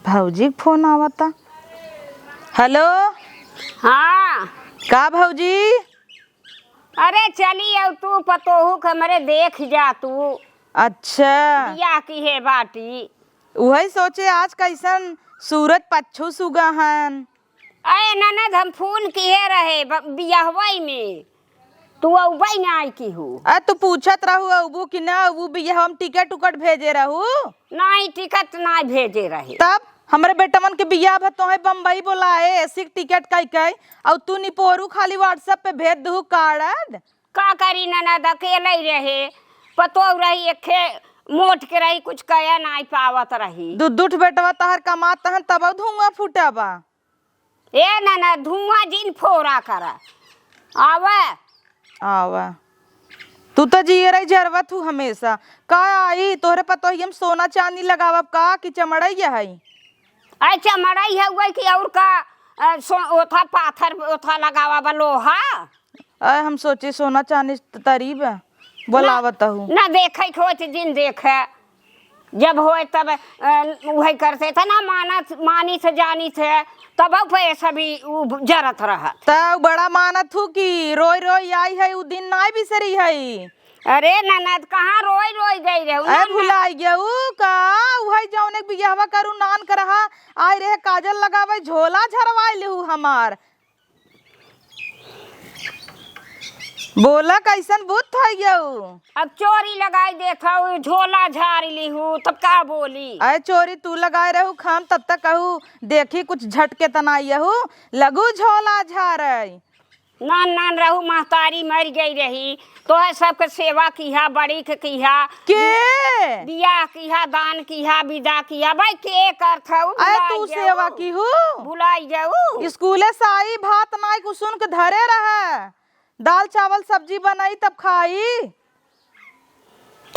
भौजी फोन आवता। हेलो। हाँ का भौजी? अरे चली अब तू पतोहू कमरे देख जा तू। अच्छा बिया की है बाटी। वही सोचे आज कैसन सूरज पच्छू सुगा हन। अरे ननद हम फोन किए रहे बियाहवाई में तू अउबई ना आई की हूँ। तू पूछत रहू अबू कि ना अबू बिया हम टिकट उकट भेजे रहू। नहीं टिकट ना भेजे रहे। तब हमरे बेटमन के बियाह भा तो बम्बई बोलाए ऐसी टिकट कई और तू निपोरू खाली व्हाट्सएप पे भेज दू कार्ड। का करी ननद अकेले ही रहे पतो रही एक मोट के रही कुछ कया नहीं पावत रही। दूठ बेटवा तहर कमात हन तब धुआं फूटबा। ए ननद धुआं जिन फोरा करा आवे आवा तू तो जिए रही जरवा तू हमेशा का आई तोहरे पतो हम सोना चांदी लगावब का कि चमड़ैया है। अच्छा मड़ई है वही कि और का ओथा पाथर ओथा लगावा बा लोहा। हम सोचे सोना चांदी तरीब बोलावत हूँ ना देखे खोच जिन देखे जब होए तब वही करते थे ना मानी से जानी थे तब पे सभी जरत रहा। तब बड़ा मानत हूँ कि रोई रोई आई है उ दिन नहीं बिसरी है। अरे ननद कहाँ रोई रोई गई रे भुलाई गया का वही जौन बियाहवा करू नान करहा आई रहे काजल लगावे झोला झरवाई लेहू हमार। बोला कैसन बुत था अब चोरी लगाई देखा झोला झाड़ ली हूँ तब का बोली। अरे चोरी तू लगाए रहू खाम तब तक कहू देखी कुछ झटके तनाई हूँ लगू झोला झारे। नान नान रहू महतारी मर गई रही तो है सबके सेवा किया बड़ी के किया के बिया किया दान किया विदा किया भाई के करत हूँ। तू सेवा की हूँ बुलाई जाऊ स्कूले से आई भात नाई कुसुन के धरे रहे दाल चावल सब्जी बनाई तब खाई।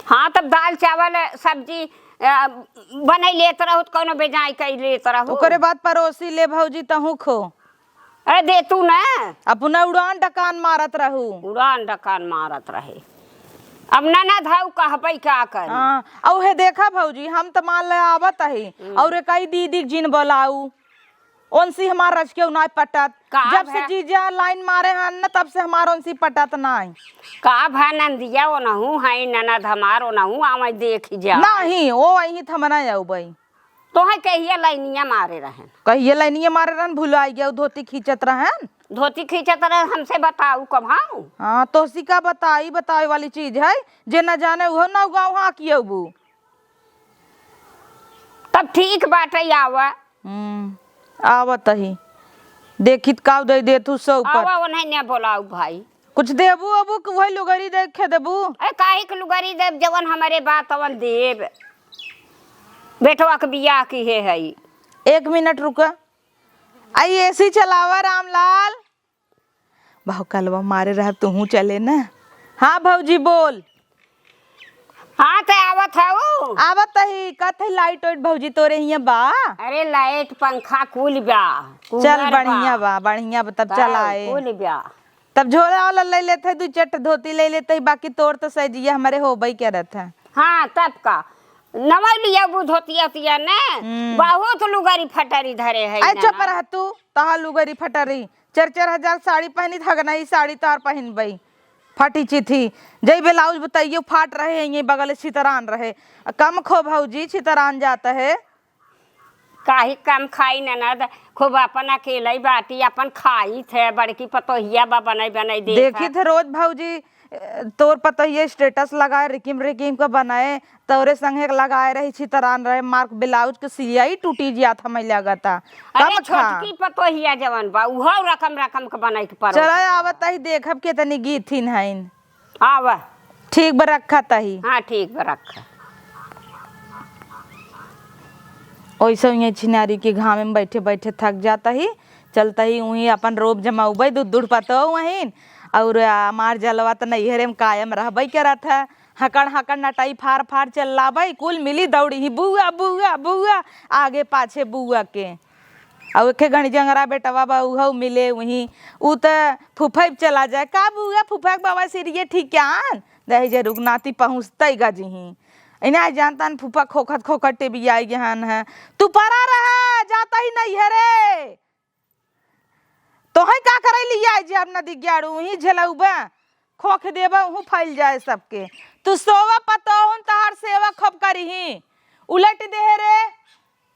हाँ तब दाल चावल सब्जी बनाई लेत रहू कोनो बेजाई कई लेत रहू ओकरे बाद परोसी ले भौजी तहू खो। अरे दे तू ना अपना उड़ान डकान मारत रहू। उड़ान डकान मारत रहे अब ननद हऊ कहबई का कर। औ हे देखा भौजी हम तो मान ले आवत है और कई दीदी जिन बोलाऊ ओनसी हमार रच के उनाय पटत जब से जीजा लाइन मारे हन न तब से हमार ओनसी पटत नहीं। का भा नंदिया ओ नहू है ननद हमार ओ नहू आवे देख जा नहीं ओ अही थमना जाऊ बई तो है कहिए लाइनिया मारे रहन कहिए लाइनिया मारे रहन भुलाई गया धोती खींचत रहन धोती खींचत रहे हमसे बताऊ कब। हाँ तोसी का बताई वाली चीज है जे न जाने वो न गाँव हाँ कियबू तब ठीक बाटे आवा आवत ही देखित काव दे तू सब आवा उन्हें न बोलाऊ भाई कुछ देबू अबू वही लुगरी देखे देबू। अरे काहे के लुगरी देव जवन हमारे बात अवन देव बेटवा के बियाह की है। एक मिनट रुका आई एसी चलावा रामलाल भाव कलवा मारे रहा तू चले ना। हाँ भौजी बोल। हाँ तो आवत ही कथे लाइट वाइट भौजी तोरे हिया बा। अरे लाइट पंखा कुल बा चल बढ़िया बा तब चलाए कुल बा तब झोला वाला ले लेते दू चट धोती ले लेते बाकी तोर तो सजिया हमारे हो बई के रहता। हाँ तब का नवा लिया बु धोतिया ने बहुत लुगारी फटरी धरे है। चुप रह तू तहा लुगरी फटरी 4-4 साड़ी पहनी थक नहीं साड़ी तार पहन बई फटी चिथी जई ब्लाउज बताइए फाट रहे हैं ये बगल छितरान रहे कम खो भौजी छितरान जाता है। काहे कम खाई ननद खूब अपन अकेले बाटी अपन खाई थे बड़की पतोहिया बा बनाई दे देखी थे रोज भौजी तोर पतोहिया स्टेटस लगाए रिकिम का बनाए तोरे संगे लगाए रही छितरान रहे मार्क ब्लाउज के सियाई टूटी जिया था मैं लगता। अरे छोटकी पतोहिया जवन बा उहो रकम के बनाई के पर चला आवत ही देखब के तनी गीथिन हइन आवा ठीक बा रखा तही। हाँ ठीक बा रखा वैसे ये छिनारी के घाम में बैठे बैठे थक जाता ही चलता ही वहीं अपन रोब जमाऊबई दूध पतो वहीं और मार जलवा तो नैहरे में कायम रहबई करा था हकड़ नटाई फार चलाबई कुल मिली दौड़ी ही बुआ बुआ बुआ आगे पाछे बुआ के और एक घड़ी जंगरा बेटवा बा उहू मिले वहीं उ तो फुफै चला जाए का बुआ फुफा के बाबा सिरिये ठीक क्या दही जे रुगनाती पहुँचते गजी इन्हें जानता न फूफा खोखत खोखत टेबी आई गहन है तू परा रहा जाता ही नहीं है रे तो है का करे लिया जे अब नदी ग्याड़ू ही झेलौबा खोख देबा हूँ फैल जाए सबके तू सोवा पतोहन तहार सेवा खब करी ही उलट दे रे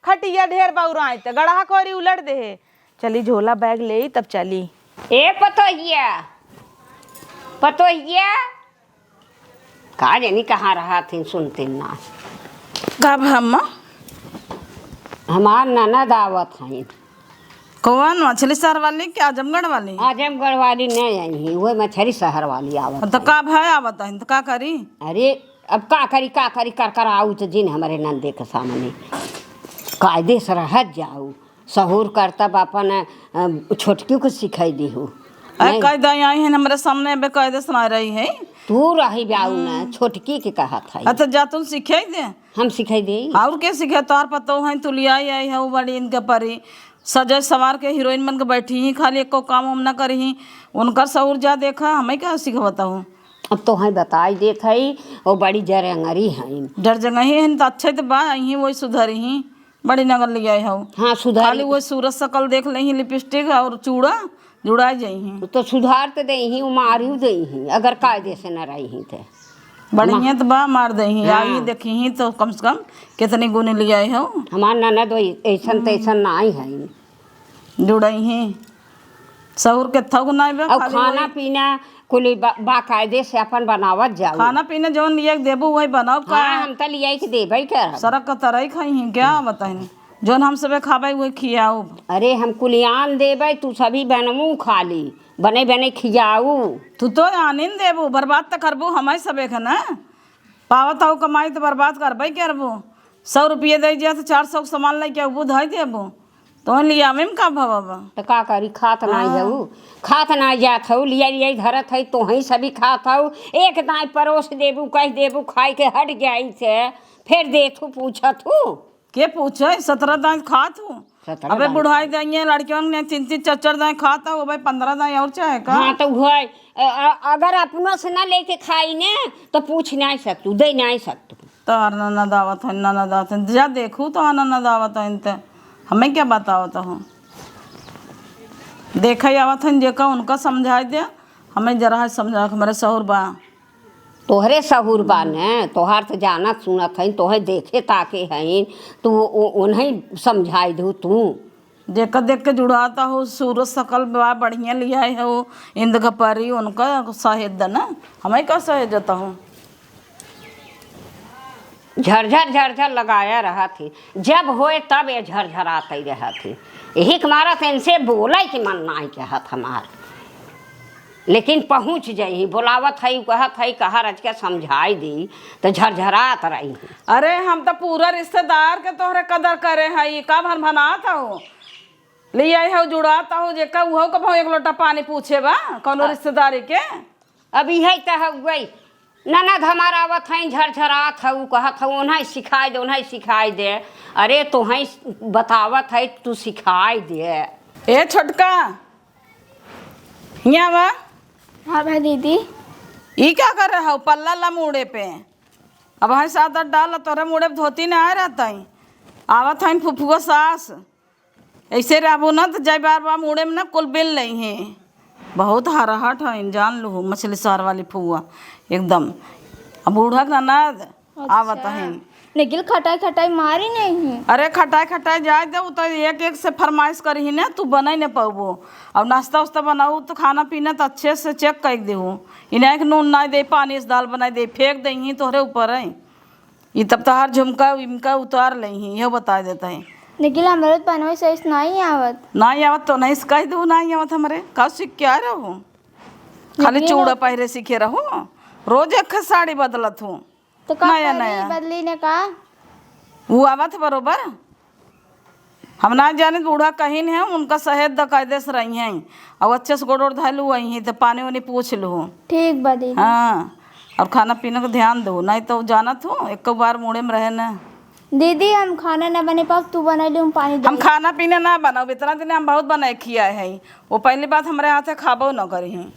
खटिया ढेर बौराई त गढ़ा कोरी उलट दे चली झोला बैग ले तब चली ए पतोहिया का जानी कहाँ रहा थे सुनते ना कब हम हमार ननद आवत हैं कौन मछली शहर वाली कि आजमगढ़ वाली आजमगढ़ वाली नहीं आई है वही मछली शहर वाली आवत तो कब है आवत है तो का करी अरे अब का करी कर कर आऊ तो जिन हमारे नंदे के सामने कायदे से रहत जाऊ सहूर करतब अपन छोटकी को सिखाई दी हूँ कायदा आई है हमारे सामने बे कायदे सुना रही है तू रही ब्याऊ ना छोटकी के कहा था अच्छा जा तुम सिखाई दे हम सिखाई दे और के सिखे तोहर पतो है तू लिया आई है वो बड़ी इनके परी सजे सवार के हीरोइन बन के बैठी ही खाली एको काम उम ना करी ही उनका सहूर जा देखा हमें क्या सिखबता हूँ अब तो है बताई देत है वो बड़ी जरंगरी है डर जगह ही तो अच्छे तो बा ही वही सुधरी ही बड़ी नगर ले आई हो हाँ सुधार खाली वो सूरज सकल देख ले लिपस्टिक और चूड़ा जुड़ा जाई तो सुधार तो दे ही मारी दे ही अगर कायदे से न रही ही थे बढ़िया तो बा मार दे ही आई देखी ही तो कम से कम कितनी गुने ले आई हो हमार ननद ऐसन तैसन ना आई है जुड़ाई ही सहूर के थक ना और खाना पीना कुल बाकायदे से अपन बनावत जाओ खाना पीना जौन लिया देबू वही बनाओ का हाँ हम तो लिया के देबे कर सड़क का तरह खाई ही क्या बताई जौन हम सबे खाबे वही खियाऊ अरे हम कुलियान देबे तू सभी बनमू खा ली बने बने खियाऊ तू तो आनीन देबू बर्बाद तो करबू हमारे सबे का ना पावत हो कमाई तो बर्बाद करबे करबू 100 रुपये दे जा तो 400 के सामान लेके अबू धोई देबू तो लिया में का भवा तो का करी खात ना जाऊ खात ना जात हो लिया धरत है तो ही सभी खात हो एक दाई परोस देबू कह देबू खाई के हट जाई से फिर देथू पूछत हूँ के पूछे 17 दाई खात हूँ अबे बुढ़ाई देंगे लड़कियों ने 3-3 4-4 दाई खाता हो भाई 15 दाई और चाहे का हाँ तो है अगर अपनों से ना लेके खाई ने तो पूछ नहीं सकतू दे नहीं सकतू तो ना दावत है ना दावत है जा देखू तो ना दावत है इनते हमें क्या बतावत हूँ देखा आवत है जेका उनका समझा दे हमें जरा समझा हमारे सहूर बा तोहरे सहूर बा ने तोहार तो जानत सुनत है तोहे देखे ताके हैं तो उन्हें समझाई दू तू जेकर देख के जुड़ाता हो सूरज सकल बा बढ़िया लिया है वो इंद का परी उनका सहेद ना हमें का सहेज जाता हूँ झरझर लगाया रहा थी जब होए तब ये झरझराते ही रहा थी यही हमारा तो इनसे बोला कि मन नहीं कहत हमार लेकिन पहुँच जाई बोलावत है कहत है कहा रच के समझाई दी तो झरझरात रही अरे हम तो पूरा रिश्तेदार के तोहरे कदर करे है का भन भनाता हो ले आई हो जुड़ाता हो जेका वो कब एक लोटा पानी पूछे बा कौनो रिश्तेदारी के अभी है तो गई ननद हमारा आवत है झरझरात है कहत है उन्हें सिखाई दे अरे तुहें बतावत है तू सिखाई दे ए छोटका यहाँ बा हाँ भाई दीदी ये क्या कर रहा हो पल्ला ला मुड़े पे अब है 7-8 डाल तोरे मुड़े पे धोती ना आ रहता है आवत है फुफुआ सास ऐसे रहबो ना तो जय बार बार मुड़े में ना कुल बिल नहीं है बहुत हराहट है जान लू मछली शहर वाली फुआ एकदम अब बूढ़ा ननद आवत है निखिल खटाई खटाई मारी नहीं अरे खटाई जाए दे तो एक से फरमाइश करी ना तू बनाई न पाबो अब नाश्ता उस्ता बनाऊ तो खाना पीना तो अच्छे से चेक कर देहू इन्हें नून ना दे पानी से दाल बनाई दे फेंक दही तोहरे ऊपर है ये तब तो हर झुमका इमका उतार लही ये बता देता है निखिल हमारे बनवे सही नहीं आवत तो नहीं कह दू नहीं आवत हमारे का सीख क्या रहो खाली चूड़ा पहरे सीखे रहो रोज एक साड़ी बदलत हूँ तो का नया बदली ने कहा वो आवत बरोबर हम ना जाने बूढ़ा कहीं है उनका सहेद कायदे से रही हैं और अच्छे से गोड़ धैलू वहीं तो पानी वानी पूछ लूँ ठीक बा दीदी हाँ और खाना पीने को ध्यान दो नहीं तो जानत हो एक बार मुड़े में रहे ना दीदी हम खाना ना बने पाओ तू बना ली पानी हम खाना पीना ना बनाओ इतना दिन हम बहुत बनाए खिया है वो पहली बात हमारे हाथे खाबो न करी हैं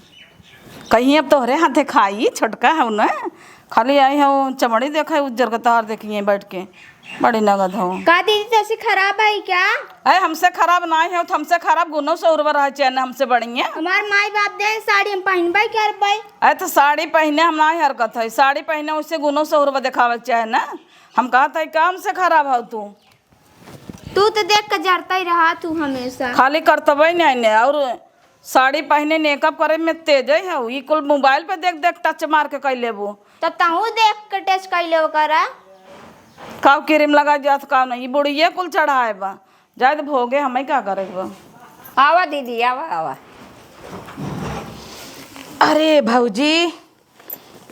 कहीं अब तोहरे हाथे खाई छोटका है ना खाली आई है वो चमड़ी देखा है उज्जर का तार देखिए बैठ के बड़ी नगद हो। का दीदी तैसे खराब है क्या? अरे हमसे खराब ना है तो हमसे खराब गुनों से उर्वर है चैन हमसे बढ़िया। हमार माई बाप दे साड़ी हम पहनबे क्या भाई? अरे तो साड़ी पहने हम ना हरकत है, साड़ी पहने उससे गुनों से उर्वर दिखावे चाहे ना। हम कहा था काम से खराब हो तू तो देख कर जरता ही रहा तू हमेशा। खाली करतबे नहीं ने और साड़ी पहने मेकअप करे में तेज है। ई कुल मोबाइल पे देख देख टच मार के कह लेबू तब तहू देख कर टेस्ट कर ले करा। काव क्रीम लगा जात का नहीं बुढ़िए कुल चढ़ाए बा जाए तो भोगे हमें क्या करेगा। आवा दीदी आवा आवा। अरे भौजी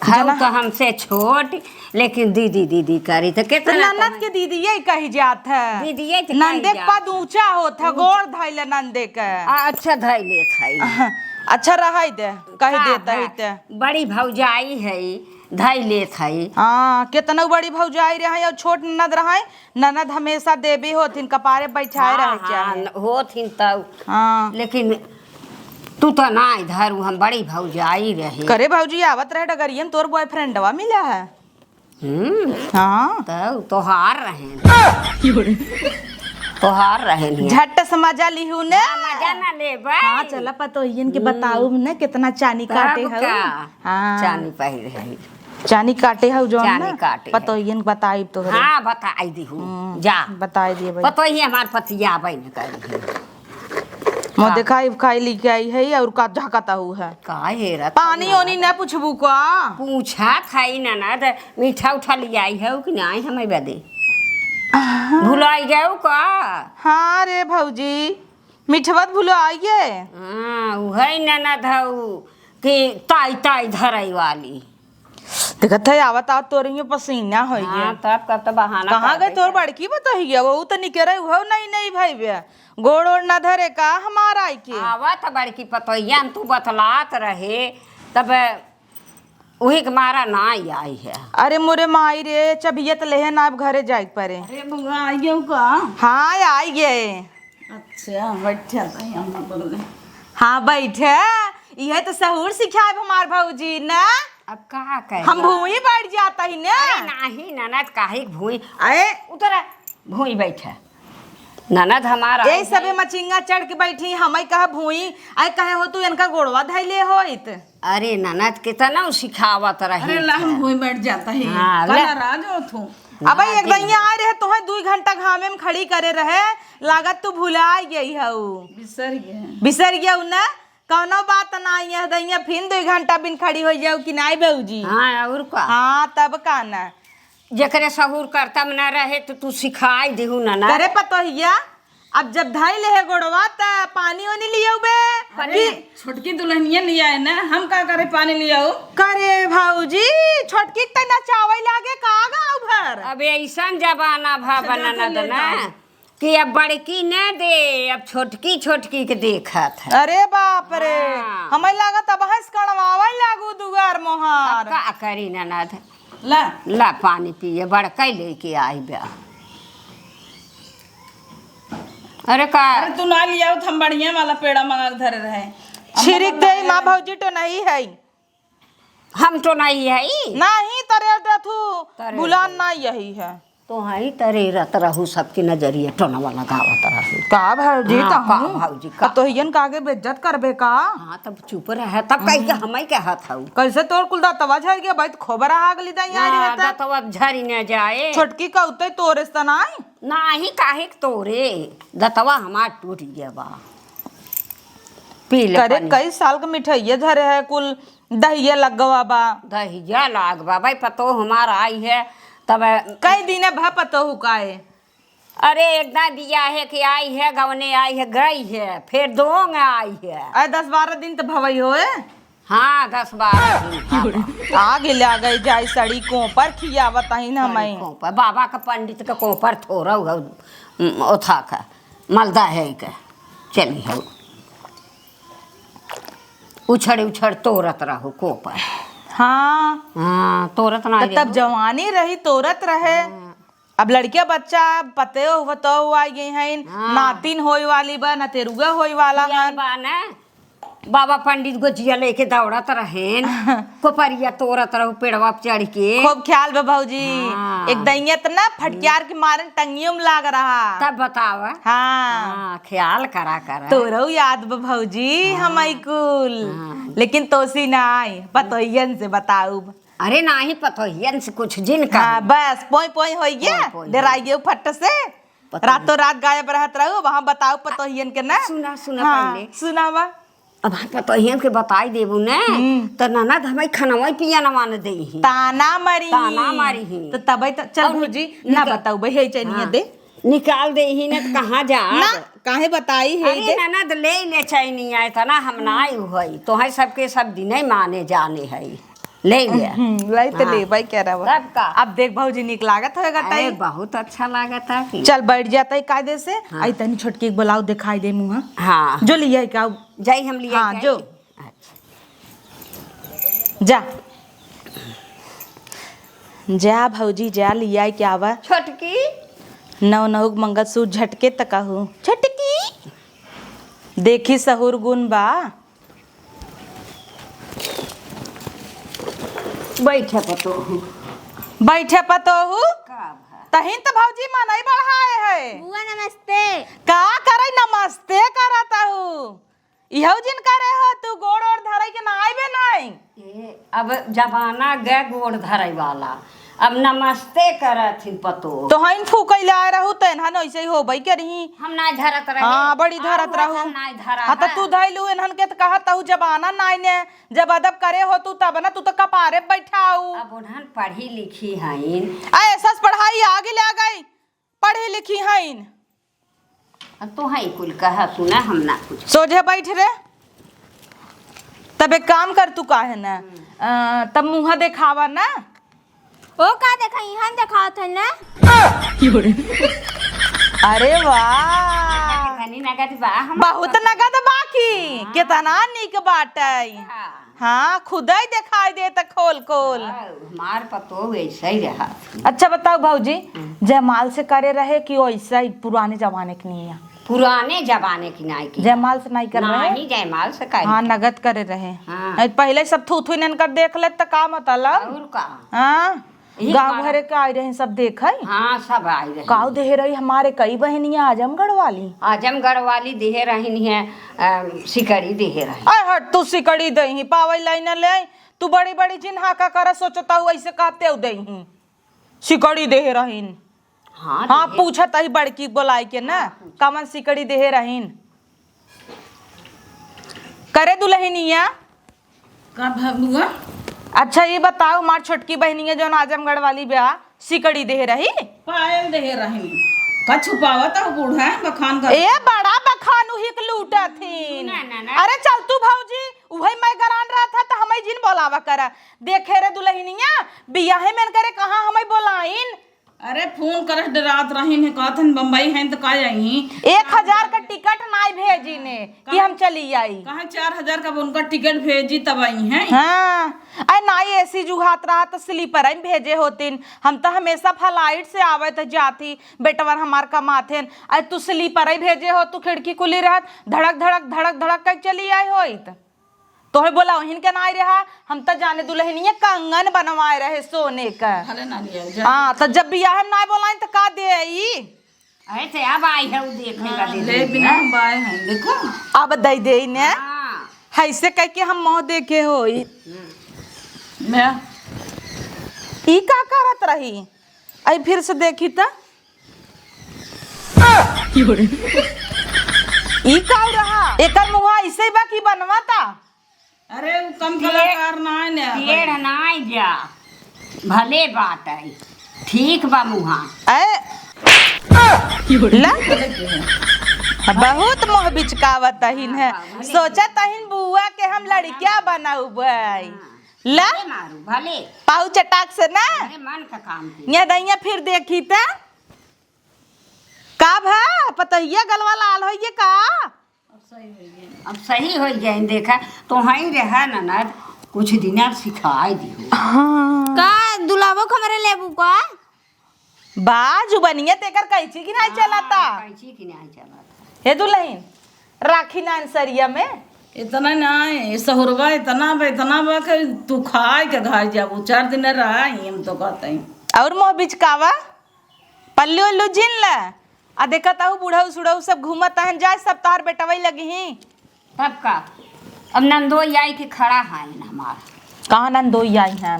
हम तो हमसे छोट लेकिन दीदी दीदी करी तो कितना ननद के दीदी यही कही जात है। दीदी ये तो नंदे के पद ऊंचा होत है, गोड़ धैले नंदे के। अच्छा धैले थाई अच्छा रहाई दे कही देता है ते। बड़ी भौजाई है धैले थाई। हाँ कितना बड़ी भौजाई रहे और छोट ननद रहे। ननद हमेशा देवी होथिन कपारे बैठाए रहे चाहे होथिन तब। हाँ लेकिन तू तो ना इधर हम बड़ी भौजाई रहे। करे भौजी आवत रहे डगरियन तोर बॉयफ्रेंडवा मिला है। हाँ तो तोहार रहे तोहार रहे झट से मजा लिहू ने। मजा ना ले हाँ चला पतोहियन के बताऊ ने कितना चानी काटे है। हाँ चानी पहिर है चानी काटे है जो चानी काटे है। पतोहियन बताई तो हाँ बताई दी जा बताई दिए भाई। पतो ही हमार पतिया बन कर मैं दिखाई खाई लेके आई है और का झकता हु है काहे रत पानी ओनी न पूछबू का। पूछा खाई ननद मीठा उठा ले आई है कि नहीं हमें बदे भुलाई गए का। हाँ रे भौजी मिठवत भूलो आइए। हाँ वही ननद हऊ कि ताई ताई धरई वाली देखत है आवत आवत तोरियो पसीना हो गया। हाँ तब कब तो बहाना कहाँ गए तोर बड़की बताइए वो तो निकरे हो नहीं नहीं भाई बे गोड़ ओड़ न धरे का हमारा आई के। आवत बड़की पतोहिया तू बतलात रहे तब वही के मारा ना आई है। अरे मोरे माई रे चबियत लेहे ना अब घरे जाए परे। अरे बुआ आई गयो का। हाँ आई गए। अच्छा बैठा था हम बोले। हाँ बैठे यह तो सहूर सिखाए हमार भौजी ना। अब का कहे हम भूमि बैठ जाता ही ना। अरे नहीं ननद काहे भूई अरे उतरा भूई बैठा ननद हमारा यही सबे मचिंगा चढ़ के बैठी हमें कहा भूई आए कहे हो तू इनका गोड़वा धैले होइत। अरे ननद कितना सिखावत रही। अरे ला हम भूई बैठ जाता है। हाँ, कल ले। नाराज हो तू। अब एक दैया आ रहे तो 2 घंटा घामे में खड़ी करे रहे लागत तू भुला गई हऊ बिसर गया ना कौनो बात ना है दैया फिर 2 घंटा बिन खड़ी हो जाऊ कि नहीं बहूजी। हाँ और का हाँ तब का ना जकरे सहूर करता में न रहे तो तू सिखाई देहू ननद। करे पतोहिया अब जब धाई ले गोड़वा त पानी वानी लियाऊ बे। अरे छोटकी दुल्हनिया लिया है ना हम का करे पानी लियाऊ। करे भाऊजी छोटकी त नचावे लागे का गाँव भर। अब ऐसा जमाना भा ननद ना कि अब बड़की न दे अब छोटकी छोटकी के देखत है। अरे बाप रे हाँ। हमें लागत अब हंस कणवावे लागू दुगार मोहार। अब का करी ननद ला ला पानी पिए बड़का लेके आई बा। अरे का अरे तू ना लियाऊ तो हम बढ़िया वाला पेड़ा मंगा के धरे रहे। छिरिक दे माँ भौजी तो नहीं है। हम तो नहीं है नहीं तरे दथू तरे बुलान नहीं यही है। तो हई तरे रत रहू सबके नजरिए टोनवा लगावत रहू। का भौजी हाँ, तो का भौजी, का। तो हियन कागे बेइज्जत करबे का। हाँ तब चुप रहे तब कह के हमें कहत हऊ। कैसे तोर कुल दतवा झर गया भाई खोबरा आगली दा यार रहता दतवा झरी न जाए छोटकी का उते तोरे सनाई नाही काहे के तोरे दतवा हमार टूट गया बा। पी ले करे पानी। कई साल के मिठाइया धरे है कुल दहिया लगवा बा दहिया लाग बा भाई पतो हमार आई है तब कई दिन भ पतो हुकाए। अरे एकदम दिया है कि आई है गवने आई है गई है फिर दोंग आई है। अरे 10-12 दिन तो भवई होए। हाँ 10-12 दिन आगे ले गई जाए सड़ी को पर खियावत ही ना मैं। कोपर बाबा का पंडित का कोपर थोड़ा ओथा का मलदा है का चली हो उछड़ उछड़ तोरत रहो कोपर। हाँ हाँ तोरत ना तब जवानी रही तोरत रहे। अब लड़किया बच्चा पते हो तो आ गई हैं नातिन होई वाली बा न तेरुगा होई वाला यार हन। बा ना बाबा पंडित गोजिया लेके दौड़त रहेन कोपरिया तोड़त रहू पेड़वा पे चढ़ के। खूब ख्याल बा भौजी। हाँ। एक दैया त ना फटकार के मारन टंगियों में लाग रहा। तब बतावा। हाँ ख्याल करा करा। तोरो याद बा भौजी हमाई कुल। लेकिन तोसी ना आई पतोहियन से बताऊ। अरे नाही पतोहियन से कुछ जिन का। हाँ बस पोई पोई हो गया पोई। डराई गए फट से रातों रात गायब रहत रहू। वहाँ बताओ पतोहियन के ना। सुना सुना हाँ, पहले सुनावा। अब पतोहियन के बताई देबू ने तो ननद हमारी खनवा पिया न मान दे ही ताना मारी ताना मारी ही। तो तबे तो चल और भौजी ना निकाल। बताऊ भाई है चाहिए दे निकाल दे ही ने तो कहाँ जा। ना काहे बताई है अरे दे ननद ले चाहिए आए था ना हम ना आई हुई तो है सबके सब दिन ही माने जाने है ले लिया। लाई तो ले भाई कह रहा तब का अब देख भौजी निक लागत होएगा अरे ताई। बहुत अच्छा लागता कि चल बैठ जाता है कायदे से। आई तनी छोटकी बुलाओ दिखाई दे मुँह हाँ जो लिया है का जाई हम लिया हाँ, जो। अच्छा। जा जा भौजी जा लिया क्या बा। छोटकी नौ नौ मंगलसूत्र झटके तकहू छटकी देखी सहुर गुण बा। बैठे पतो बैठे पतोहू का भा तहिन तो भौजी मनई बढ़ाए है। बुआ नमस्ते। का करे नमस्ते करता हूँ इहो जिन करे हो तू गोड़ और धरे के ना आइबे नहीं। ए, अब जमाना गए गोड़ धरे वाला अब नमस्ते करत हिन पतो तो हइन फूकैले आए रहू तेन हन ऐसे ही हो भाई के रही। हम ना धरत रहे। हाँ बड़ी धरत रहू। हम ना धरा हाँ तो तू धैलू इन्हन के तो कहत हूँ जबाना नाई ने जब अदब करे हो तू तब ना तू तो कपारे बैठाऊ। अब उन्हन पढ़ी लिखी हईन ऐसा पढ़ाई आगे ले गई पढ़ी लिखी हइन। अब तो है कुल कहा सुना हम ना कुछ सोझे बैठ रे तब एक काम कर तू काहे ना तब मुँह देखावा ना। ओ का देखई हम देखावत हन ना। अरे वाह तनी नगद बा हम बहुत नगद बाकी कितना निक बाटई। हाँ खुदा ही दिखाई दे त खोल खोल। हमार पतो वैसे ही रहा। अच्छा बताओ भौजी जयमाल से करे रहे कि वैसा ही पुराने जमाने की नहीं है। पुराने जमाने की नाई की जयमाल से नहीं कर रहे। नहीं जयमाल से करी। हाँ नगद करे रहे। हाँ। पहले सब थू थू कर देख ले तो का मतलब। और का हाँ यही गाँव हमारा- भरे के आए रहे सब देख हाँ सब आई रहे। काव दे रही हमारे कई बहनियां आजमगढ़ वाली। आजमगढ़ वाली देहे रही है सिकड़ी देहे रही। अरे हट तू सिकड़ी दही पावई लाइन ले तू बड़ी बड़ी जिन्हा का कर सोचता हूँ ऐसे कहते दही सिकड़ी देहे रहीन। हाँ हाँ पूछत ही बड़की बोलाई के ना कमन सिकड़ी देहे रहीन करे दुल्हनिया। का भगुआ अच्छा ये बताओ हमार छोटकी बहनिया जो आजमगढ़ वाली ब्याह सिकड़ी देहे रही। पायल दे रही का छुपावत हो बूढ़ा बखान कर। ए बड़ा बखान उही के लूटा थीन। ना, ना, ना। अरे चल तू भौजी उही मैं गरान रहा था तो हमें जिन बोलावा करा देखे रे दुल्हनिया बियाहे में करे कहाँ हमें बोलाइन। अरे फोन करस डरात रही है कहथन बम्बई हैं तो का आई 1000 का टिकट नाई भेजी ने कि हम चली आई। कहा 4000 का उनका टिकट भेजी तब आई हैं। हाँ अरे नाई ऐसी जुहात रहा तो स्लीपर ही भेजे होतिन। हम तो हमेशा फ्लाइट से आवे तो जाती बेटवन हमार कमाथेन। अरे तू स्लीपर ही भेजे हो तू खिड़की खुली रहत धड़क धड़क धड़क धड़क कर चली आई होइत तोहे बोला वहीन के नाई रहा। हम तो जाने दुल्हनिया कंगन बनवाए रहे सोने का। अरे ना लिया हाँ तो जब बियाह में नाई बोलाई तो का दे आई। अरे तो अब आई है वो देखेगा ले बिना हम बाय हैं देखो अब दई दे ने हाँ ऐसे कह के हम मुँह देखे हो मैं ई का करत रही आई फिर से देखी था ई का रहा एकर मुँह ऐसे ही बाकी बनवाता। अरे वो कम कलाकार ना है ने पेड़ नाई जा भले बात है ठीक बा मुहा ला बहुत मोह बिचकावत तहिन है सोचा तहिन बुआ के हम लड़किया बनाऊ भाई ला भले मारू भले पाऊ चटाक से ना अरे मन का काम की यहाँ दैया फिर देखी था का भा पतहिया गलवा लाल हो ये का अब सही हो जाए देखा तो हई रहा ननद कुछ दिन सिखाई दी का दुलावो खमरे लेबू का। बाजू बनिए तेकर कैची की नहीं चलाता कैची की नहीं चला हे दुल्हन राखी ना सरिया में इतना नहीं सहुरवा इतना बा कि तू खाए के घर जाबू 4 दिन रहा हम तो कहते हैं। और मोह बिचकावा पल्लू उल्लू जिन ला आ देखत आहू बूढ़ऊ सुढ़ऊ सब घूमत हन जाए सब तार बेटवई लगी ही तब का अब नंदोई आई के खड़ा है हमारा कहाँ नंदोई आई हैं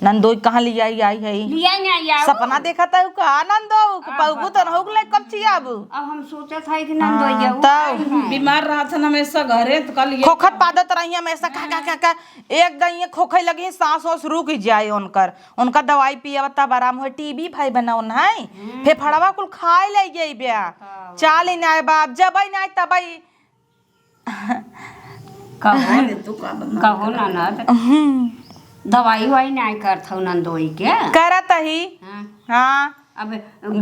नंदोई कहाँ ले आई है लिया नहीं आया सपना देखा था का नंदो पौगु तो हो गले कब चियाबू अब हम सोचा था कि नंदोई तब बीमार रहा था हमेशा घरे तो कल ये खोखत पादत रही हमेशा का एक दिन ये खोखे लगी सांस वास रुक जाए उनका दवाई पिया तब आराम हो टीबी भाई बनाउन है फेफड़वा कुल खाए ले गई ब्या चाल ना बाप जब ना तब कहो ना दवाई वाई नहीं करता नंदोई के करत ही हाँ अब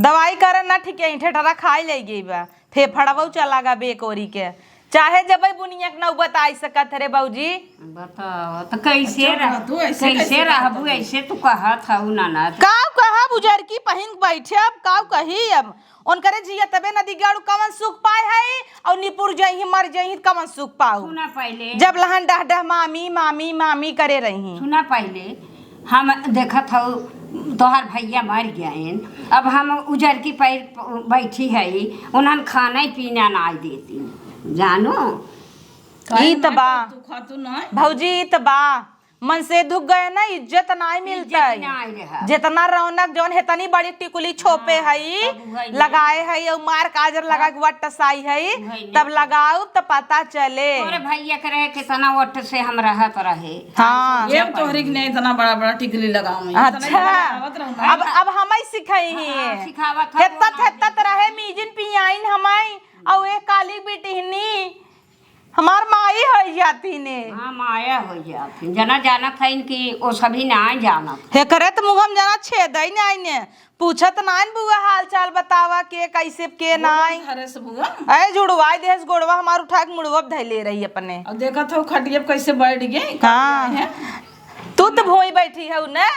दवाई करे ना ठीक है ठेठरा खाई ले गई बा फेफड़वा चला गा बेकोरी के चाहे जब बुनिया के न बताई सकत रे बाबूजी बताओ तो कैसे रहबू ऐसे तू कहत हऊ ना काव कहा बुजर की पहिन बैठे अब काव कही अब उनकरे जिया तबे नदी गाड़ू कमन सुख पाए है और निपुर जही मर जही कमन सुख पाऊ सुना पहले जब लहन डह डह मामी मामी मामी करे रही सुना पहले हम देखत हऊ तोहार भैया मर गए अब हम उजर की पैर बैठी है उन्हन खाना पीना ना देती जानो ई त बा तू खातू ना भौजी ई त बा मन से धुक गए ना इज्जत नहीं मिलता जितना रौनक जौन हेतनी बड़ी टिकुली छोपे हई लगाए हई और मार काजर लगा के वट टसाई हई तब लगाओ तो पता चले तोरे भैया के रहे कितना वट से हम रहत रहे हाँ ये तोहरी के नहीं इतना बड़ा बड़ा टिकली लगाऊं अच्छा अब हम सिखाई ही सिखावत हेतत रहे मीजिन पियाइन हमाई और एक काली बिटिहनी हमार माई हो जाती ने हाँ माया हो जाती जना जाना था इनकी वो सभी ना जाना हे करे तो मुहम जना छेद ही नहीं ने पूछत नाइन बुआ हाल चाल बतावा के कैसे के नाई घरे से बुआ अरे जुड़वाई देस गोड़वा हमार उठा के मुड़वा धै ले रही अपने अब देखा था खटिया कैसे बैठ गई हाँ तू तो भोई बैठी है ना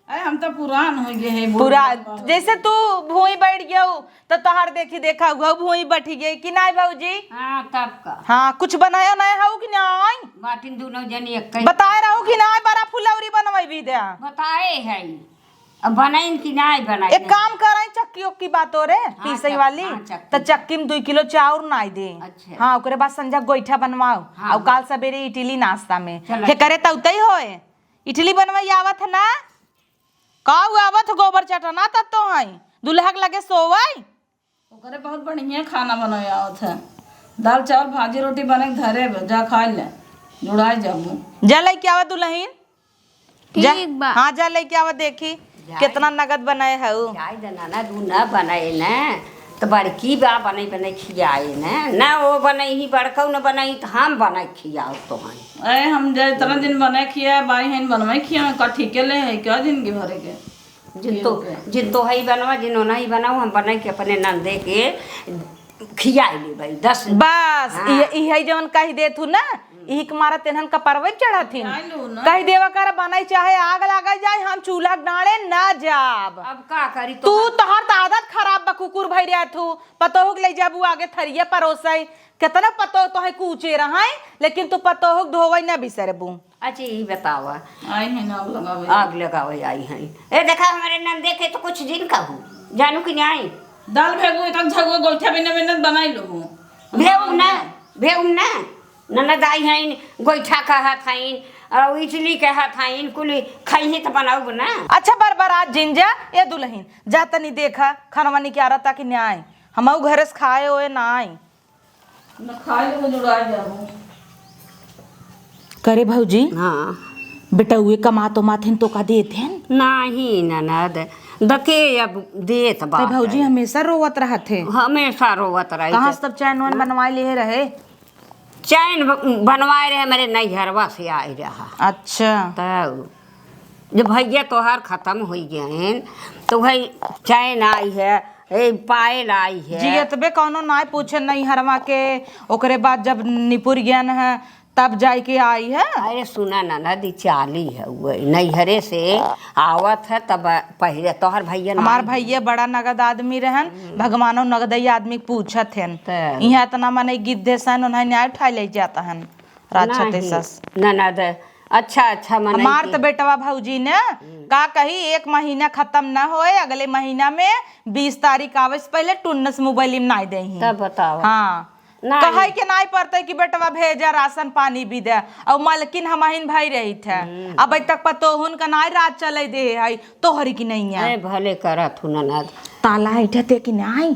अरे हम तो पुरान हो गए हैं पूरा जैसे तू भोई बैठ गया तो तोहार देखी देखा हुआ भोई बैठी गई कि नहीं भाऊजी हाँ तब का हाँ कुछ बनाया नहीं है कि नहीं बाटिन दोनों जनी एक बताए रहो कि नहीं बड़ा फुलौरी बनवाई भी दे बताए है अब बनाइन कि नहीं बनाई एक काम करें चक्की उक्की बात हो रे पीसई वाली तो चक्की में 2 किलो चाउर नाई दे अच्छा। हाँ ओकरे बाद संजा गोईठा बनवाओ हाँ, और काल सवेरे इडली नाश्ता में चलो। हे करे तो उतई होए इडली बनवाई आवत है ना काऊ आवत गोबर चटना तब तो है दुल्हा के लगे सोवाई ओकरे बहुत बढ़िया खाना बनाया था दाल चावल भाजी रोटी बने के धरे जा खा ले जुड़ाई जाबू जा लेके आवा दुल्हन जा ठीक बा हाँ जा लेके आवा देखी कितना नगद बनाए है उ जाय ना दू ना बनाए ना तो बड़की बा बनाई बनाई खियाए ना वो बनाई ही बड़का न बनाई तो हम बनाई खियाओ तो हम अरे हम जे इतना दिन बने खिया बाई हैं बनवाई खिया का ठीके ले है क्या जिंदगी भरे के जिन तो है बनवा जिनो नहीं बनाओ हम बनाई के अपने नंदे के खियाए ले भाई 10 बस यही जवन कही दे तू ना यही के मारा तेनहन कपरवे चढ़ा थी कही देवा कर बनाई चाहे आग लगा जाए हम चूल्हा डाले ना जाब अब का करी तू तोहर तो आदत खराब बा कुकुर भई रहा तू पतो ले जाबू आगे थरिया परोसई कितना पतो तो है कूचे रहाई लेकिन तू पतो हो धोवई ना बिसरबू अच्छा ये बतावा आई है ना लगावे आग लगावे आई हैं ए देखा हमारे नंदे के तो कुछ दिन कहूँ जानू कि नहीं दाल भेगू एक झगो गोइठा बिना मेहनत बनाई लो भेऊ ना ननद आई हैं गोईठा कहत हैं और इडली कहत हैं कुल खाई तो बनाऊ ना अच्छा बरबरात जिंजा ए दुल्हन जा तनी देखा खनवानी के आरता कि न्याय हमऊ घरे से खाए होए ना आई न खाई लो जुड़ाई जाबू करे भौजी हाँ बेटा हुए कमा तो माथिन तो का देते हैं नहीं ननद दके अब देत बा भौजी हमेशा रोवत रहत थे हमेशा रोवत रही कहाँ सब चैन वन बनवाई ले रहे चैन बनवाए रहे मेरे नैहरवा से आए रहा अच्छा तब जब भैया तोहार खत्म हो गए तो भाई चैन आई है ए पायल आई है जियतबे कौनो ना पूछे नहीं हरमा के ओकरे बाद जब निपुर ज्ञान है तब जाय के आई है अरे सुना ननद चाली है वो नैहरे से आवत है तब पहले तोहर भैया हमार भैया बड़ा नगद आदमी रहन भगवानो नगदई आदमी पूछत हन त- यहाँ इतना मने गिद्धे सन उन्हें न्याय उठा ले जाता हन राजा ते सस ननद अच्छा मन हमार तो बेटवा भौजी ने का कही 1 महीना खत्म ना होए अगले महीना में 20 तारीख आवे से पहले टुन्नस मोबाइल में नाई दे तब बताओ। हाँ कहे के नाई पड़ते कि बेटवा भेजा राशन पानी भी दे और मलकिन हमहिन भाई रही थे अब तक पतोहुन का नाई रात चले दे है तोहरी की नहीं है भले करा थू ननद ताला ऐठे ते कि नहीं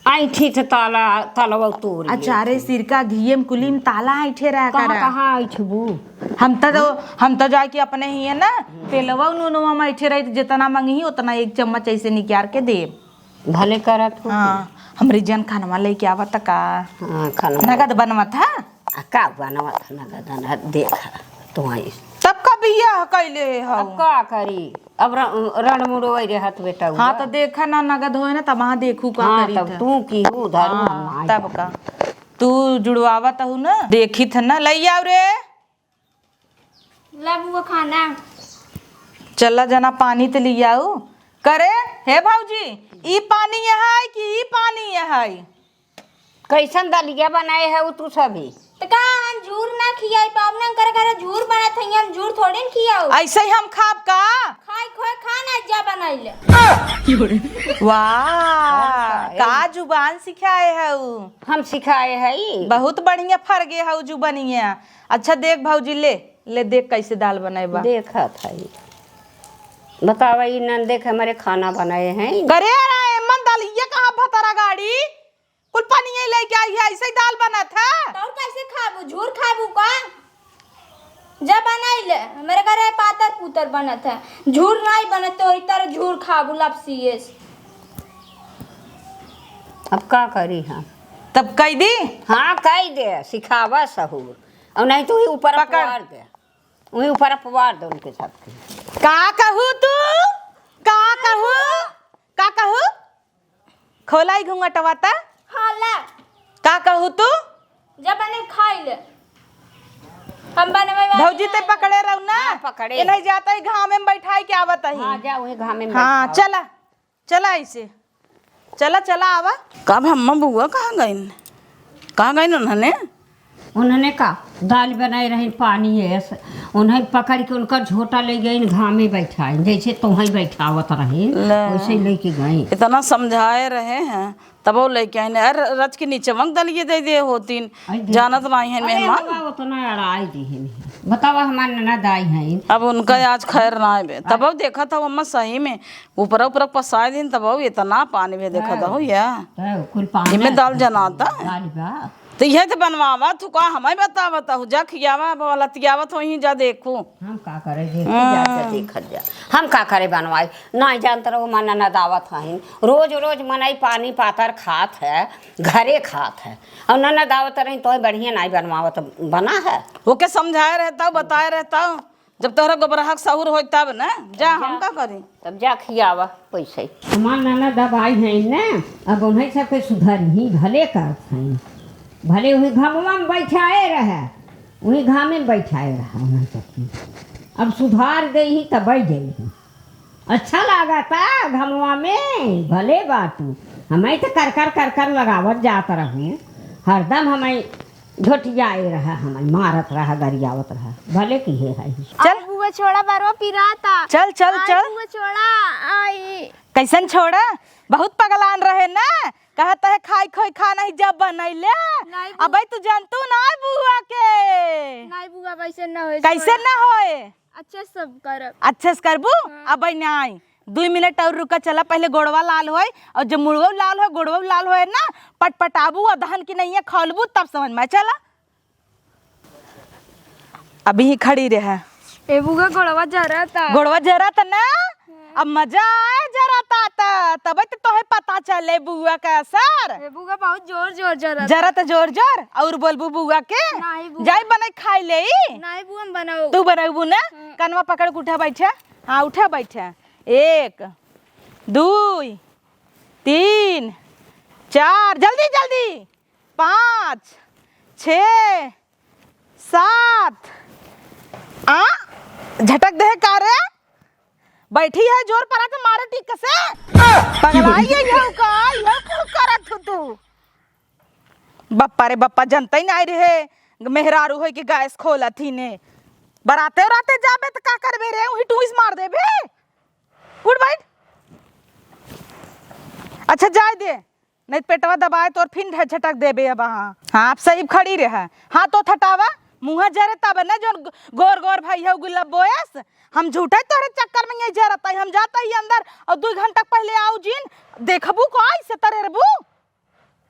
ऐठी थे ताला तोड़ अचारे सिरका घियम कुलीम ताला ऐठे रह कर कहाँ ऐठबू हम तो जाके अपने ही है ना तेलवा नूनवा में ऐठे रही जितना मंगी उतना 1 चम्मच ऐसे निकाल के दे भले करा थू। हाँ हमरी जन खानवा लेके आवत का खाना नगद बनवा था का बनवा था नगद देखा तो आई तब का बियाह कैले हो अब का करी अब रण मुड़ोई रहत बेटा हाँ तो देखा ना नगद होए ना तब वहाँ देखू का हाँ, करी तब था। तू की उधर हाँ, तब का तू जुड़वावत हूँ ना देखी था ना लई आओ रे ला बुआ खाना चला जना पानी तो लिया आऊ करे हे भौजी ई पानी है कि ई पानी है कैसन दलिया बनाए है वो तू सभी तो का हम झूर ना खियाई पाव ना करे करे झूर बनत हई हम झूर थोड़े न खियाऊ ऐसे ही हम खाब का खाई खोए खाना जा बनाइले वाह का जुबान सिखाए है हम सिखाए है ई। बहुत बढ़िया फरगे है जुबानिया अच्छा देख भौजी ले देख कैसे दाल बनाएबा देखा था ई। बतावा ई नंदे के हमारे खाना बनाए हैं करे रहा मन दाल ये कहाँ भतरा गाड़ी कुल पानी लेके आई है ऐसे ही दाल बना था और कैसे खाबू झूर खाबू का जा बनाइले मेरे घरे पातर पुतर बनत है झूर नहीं बनत तो इतर झूर खाबू लपसीएस अब का करी हम तब कह दी हाँ कह दे सिखावा सहूर और नहीं तो ऊपर पकड़। पवार दे वही ऊपर पवार दे उनके साथ का कहू तू का कहू खोलाई घूंघटवाता हाला का कहू तू जा बने खाइले हम बनवे भौजी ते पकड़े रहू ना हाँ, पकड़े। ये नहीं जाता है घाम में बैठाई के आवत है हाँ जा वही घामे में हाँ बैठाओ। चला ऐसे चला आवा कब हम बुआ कहाँ गई उन्होंने उन्होंने कहा दाल बनाई रही पानी है उन्हें पकड़ के उनका झोटा ले गई घामे बैठाई जैसे तुम्हें बैठावत रही वैसे लेके गई इतना समझाए रहे हैं तब वो लेके आए अरे रच के नीचे वंग दलिए दे होतीन जानत नहीं है मेहमान उतना अड़ाई दी बतावा हमारे ननद आई है अब उनका आज खैर ना आए तब वो देखा था वो सही में ऊपर पसाए दिन तब वो इतना पानी भी देखा था या कुल पानी इनमें दाल जनाता दाल बा तो यह तो बनवावा तू का हमें बतावत हो जा खियावा वाला तियावत हो ही जा देखू हम का करे देखत जा हम का करे बनवाई नहीं जानते रहो मन न दावत हईन रोज मनई पानी पातर खात है घरे खात है और न दावत रही तो बढ़िया नहीं बनवावत बना है वो के समझाए रहता बताए रहता जब तोहरा गोबरहक सहूर हो तब न जा हम का करी तब जा खियावा पैसे हमार नाना दवाई है न अब उन्हें सबके सुधर ही भले करत हैं भले वही घामवा में बैठाए रहे वही घाम में बैठाए रहा उन्हें सबकी अब सुधार दे ही तब बैठ जाएगी अच्छा लगा था घामवा में भले बातू हमें तो कर लगावत जात रहूँ हरदम हमें झोटियाए रहा हमें मारत रहा गरियावत रहा भले की है चल बुआ छोड़ा बारवा पिराता चल बुआ छोड़ा आई कैसन छोड़ा बहुत पगलान रहे ना कहता है खाई खोई खाना ही जब बनैले नहीं अब तू जानतू ना बुआ के नहीं बुआ वैसे ना होए कैसे ना होए अच्छा सब करब अच्छे से करबू अब नहीं 2 मिनट और रुका चला पहले गोड़वा लाल होए और जब मुड़वा लाल हो गोड़वा लाल होए ना पटपटाबू और दहन की नहीं है खोलबू तब समझ में चला अभी ही खड़ी रहे ए बुआ गोड़वा जरा था गोड़वा जरा था ना अब मजा आए जरा ता तब तो तोहे पता चले बुआ का असर ए बुआ बहुत जोर जरा जरा तो जोर और बोलबू बुआ के नहीं बुआ। जाई बने खाई ले नहीं बुआ हम बनाओ तू बनाबू ना कनवा पकड़ के उठा बैठा हाँ उठा बैठा 1 2 3 4 जल्दी 5 6 7 आ झटक दे का रे बैठी है जोर परा के मारे टिक से पगलाई है यह का यह कुल करत हो तू बप्पा रे बप्पा जनता ही नहीं रहे मेहरारू होई कि गैस खोलथी ने बराते उराते जाबे त का करबे रे वही टूइस मार देबे उठ बैठ अच्छा जाए दे नहीं तो पेटवा दबाए तो और फिर झटक देबे अब हाँ आप सही खड़ी रह हाँ तो थटावा मुँह जरे तब न जो गोर गोर भैया गुलाब बोयस हम झूठे तोरे चक्कर में यही जरता हम जाता ही अंदर और 2 घंटा पहले आऊ जीन देखबू को आई से तरे रबू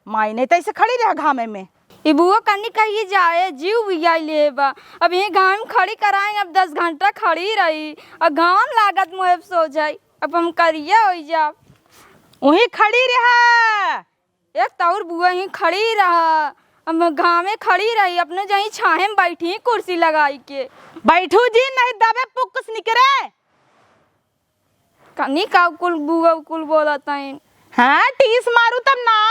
माई नहीं तैसे खड़ी रह घामे में ई बुआ कन्नी कहिए जाए जीव बिया लेबा अब ये गाँव में खड़ी कराएंगे अब 10 घंटा खड़ी रही और गाँव लागत मुझे सो जाई अब हम करिए हो जा वही खड़ी रहा एक तौर बुआ ही खड़ी रहा अब गाँव में खड़ी रही अपने जहीं छाहे में बैठी कुर्सी लगाई के बैठू जी नहीं दबे पुक्स निकरे कन्नी का कुल बुआ कुल बोलता है हाँ टीस मारू तब ना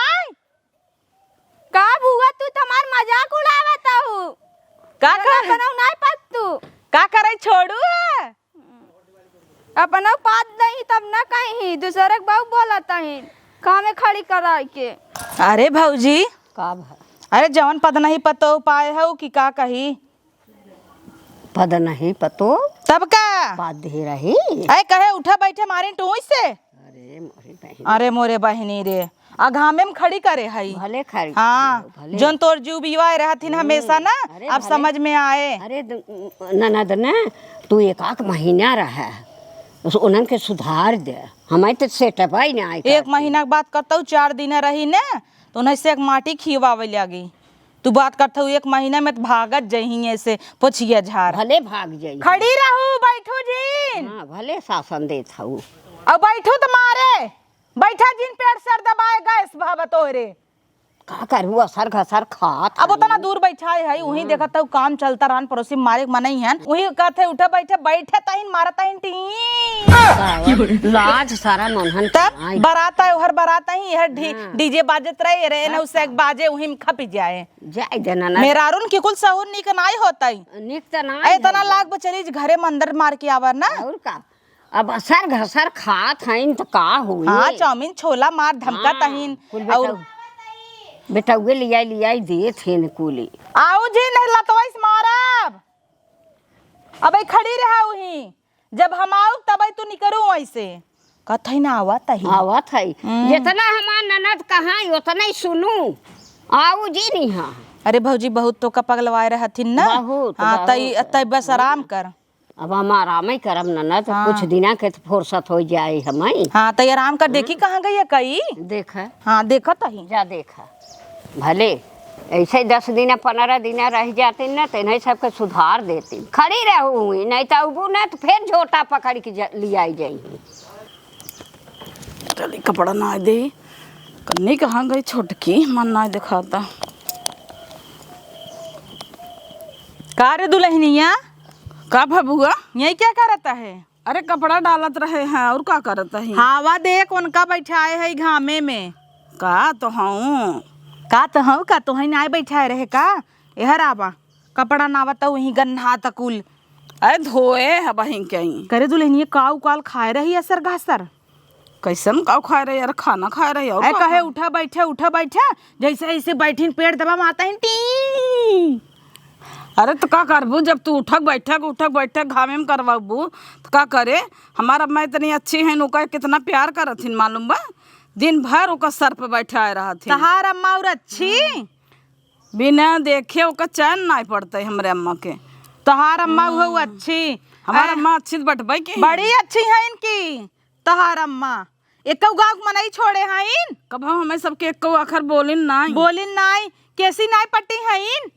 का बुआ तू तमार मजाक उड़ावता हूँ का कर नहीं पात तू का करे छोड़ू अपना पात नहीं तब ना कहीं दूसरे के बाबू बोलता है कहाँ में खड़ी कराई के अरे भौजी का भा अरे जवन पद नहीं पतो पाए हो कि का कही पद नहीं पतो तब का बात दे रही अरे कहे उठा बैठे मारी टूई से अरे मोरी बहन अरे मोरे बहनी रे अघामे में खड़ी करे हई भले खड़ी हाँ भले जोन तोर जू बिवाए रहथिन हमेशा ना अरे अब भले। समझ में आए अरे ननद ने तू 1 महीना रहा उनन के सुधार दे हमारे तो सेटअप ही ना आई 1 महीना के बात करता हूँ 4 दिन रही ने तो उन्हें से एक माटी खिवावे लगी तू बात करता हूँ 1 महीना में तो भागत जही ऐसे पोछिया झार भले भाग जाई खड़ी रहू बैठू जीन हाँ भले शासन देत हूँ अब बैठू तो मारे बैठा जिन पेट सर दबाए गैस भावत हो रे का करू असर घसर खात अब उतना दूर बैठाए है वही देखता हूँ काम चलता रहन पड़ोसी मारे मन ही है वही कहते उठे बैठे बैठे तहिन मारता हिन टी लाज सारा मनहन तब बारात है हर बारात ही हर डीजे बाजत रहे रे न उसे एक बाजे वही में खपी जाए जाय देना ना मेरारुन की कुल सहूर निक नाई होता ही निक त ना इतना लाग बचली घरे में अंदर मार के आवर ना और का अब असर घसर खात हईन तो का हुई हाँ चाउमीन छोला मार धमका तहिन और बेटा वे लियाई देत हेन कुली आओ जी नहीं लतवाइस मारब अब खड़ी रहा वही जब हम आऊ तब तू निकरू ऐसे कथई ना आवत ही आवत है जितना हमार ननद कहाँ उतना ही सुनू आऊ जी नहीं हाँ अरे भौजी बहुत तो का पगलवाए रहथिन ना बहुत, हाँ तई तई बस आराम कर अब हम आराम ही करब ननद कुछ दिना के तो फुर्सत हो जाए हमें हाँ तई आराम कर देखी कहाँ गई है कई देख हाँ देखत ही जा देखा भले ऐसे 10 दिन 15 दिन रह जाते न तो नहीं सबके सुधार देती खड़ी रहू हुई नहीं तो उबू न तो फिर झोटा पकड़ के लियाई जाई चली कपड़ा ना दे कन्नी कहाँ गई छोटकी मन ना दिखाता का रे दुल्हनिया का भबुआ यही क्या करता है अरे कपड़ा डालत रहे हैं और का करता है हवा देख उनका बैठाए है घामे में का तो हूँ का तो हूँ का तो है बैठाए रहे का यहर आवा कपड़ा ना बता वही गन्हा तकुल अरे धोए है बहिन कहीं करे दुल्हनिया काऊ काल खाए रही असर घासर कैसन का खाए रहे यार खाना खाए रहे और ऐ का कहे उठा बैठा जैसे ऐसे बैठीन पेड़ दबा माता है टी अरे तो का करबू जब तू उठक बैठक घामे में करवाबू तो का करे हमारा मैं इतनी अच्छी है ओका कितना प्यार करथिन मालूम बा दिन भर ओका सर पे बैठाए रहथिन तहार अम्मा और अच्छी बिना देखे ओका चैन नहीं पड़ते हमरे अम्मा के तहार अम्मा वो अच्छी हमारा अम्मा अच्छी बटबई की बड़ी अच्छी है इनकी तहार अम्मा एक गाँव मनाई छोड़े हैं इन कब हमें सबके एक अखर बोलिन ना बोलिन नाई कैसी नाई पट्टी है इन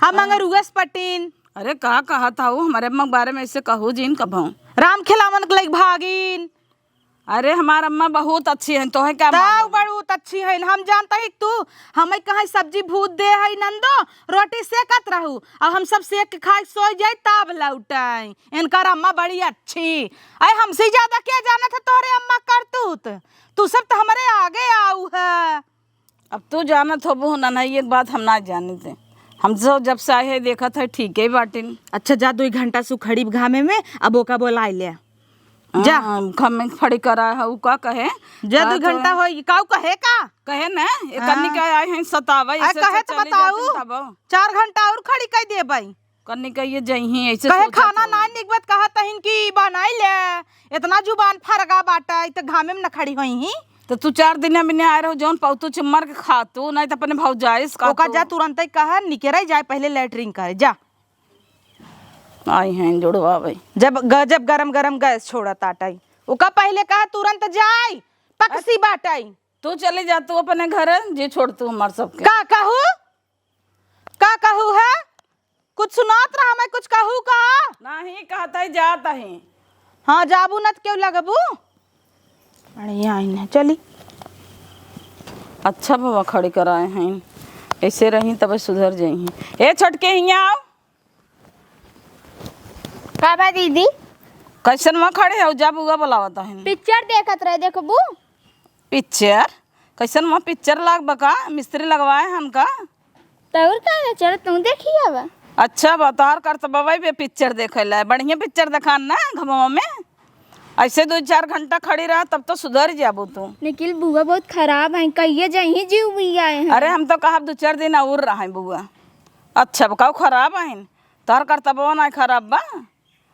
हम अंगर उगस पटीन अरे का कहा था वो हमारे अम्मा के बारे में ऐसे कहू जीन कब राम खिलावन के लग भागिन अरे हमारा अम्मा बहुत अच्छी है तो है क्या ताऊ बहुत अच्छी है हम जानता ही तू हमें कहीं सब्जी भूत दे है नंदो रोटी सेकत रहू अब हम सब सेक के खाए सो जाए तब लौटाई इनकर अम्मा बड़ी अच्छी अरे हमसे ज्यादा क्या जाना था तोरे अम्मा करतूत तू सब तो हमारे आगे आऊ है अब तू जानत हो वो ना एक बात हम ना जाने थे हम तो जब से आए देखा था ठीक है बाटिन अच्छा जा 2 घंटा सुखड़ी घामे में अब ओका बोला ले जा। घम में खड़ी करा है उ का कहे जा 2 घंटा हो काऊ कहे का कहे ना ये कन्नी का आए हैं सतावा आ कहे तो बताऊ 4 घंटा और खड़ी कह दे भाई कन्नी का ये जही ऐसे कहे सोचत खाना हो। ना निकबत कहा तहिन की बनाई ले इतना जुबान फरगा बाटा त घामे में न खड़ी होई ही तो तू 4 दिन में आ रहो जौन पाउतू चिम्मर के खातू नहीं तो अपने भौजाइस का ओका जा तुरंत ही कहा निकेरा जाए पहले लैटरिन करे जा आई हैं जुड़वा भाई जब गजब गरम गरम गैस छोड़ा ताटाई ओका पहले कहा तुरंत जाए पकसी बाटाई तू चले जा तू अपने घर जे छोड़ तू हमार सबके का कहू है कुछ सुनात रहा मैं कुछ कहू का नहीं कहता ही जाता ही हाँ जाबू न क्यों लगबू अरे यहाँ आई ना चली अच्छा बाबा खड़ी कराए हैं ऐसे रही तब सुधर जाही ए छोटके हियाँ आओ का बा दीदी कैसन वहाँ खड़े हो जा बुआ बुलावता है पिक्चर देखत रहे देखबू पिक्चर कैसन वहाँ पिक्चर लाग बका मिस्त्री लगवाए हमका तौर का चल तू देखी अब अच्छा बतार कर तो बवाई पे पिक्चर देखे ला बढ़िया पिक्चर दिखान ना घमवा में ऐसे 2-4 घंटा खड़ी रहा तब तो सुधर जाबू तू निखिल बुआ बहुत खराब है कहिए जही जीव भी आए हैं अरे हम तो कहा 2-4 दिन और रहा है बुआ अच्छा बताओ खराब है तार कर तब ना खराब बा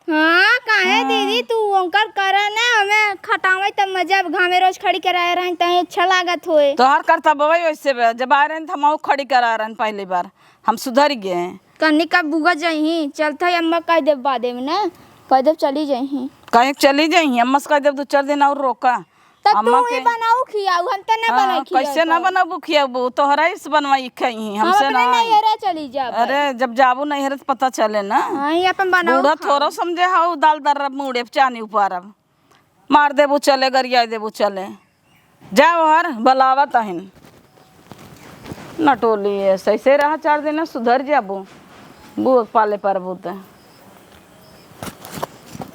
हाँ काहे दीदी तू ओंकर करा ना हमें खटावे तब मजा घामे रोज खड़ी कराए रहे तही अच्छा लागत होए तोहार करता बवाई वैसे बा। जब आ रहे हैं हम खड़ी करा रहे हैं पहली बार हम सुधर गए हैं कन्नी का बुआ जही चलता है अम्मा कह देव बादे में ना कह देव चली जही कहीं चली जाइए अम्मा से कह देव 2-4 दिन और रोका तब तू ही बनाऊ खियाऊ हम तो ना बनाई खियाऊ कैसे ना बनाबू खियाबू तोहरा ही से बनवाई खई हम हमसे अपने ना नहीं हरे चली जा अरे जब जाबू नहीं हरे तो पता चले ना हाँ ये अपन बनाऊ बूढ़ा थोड़ा समझे हाउ दाल दर्र मुड़े चानी ऊपर अब मार देबू चले गरिया देबू चले जाओ हर बलावा तहिन नटोली ऐसे रहा 4 दिन सुधर जाबू बुआ पाले पर बूते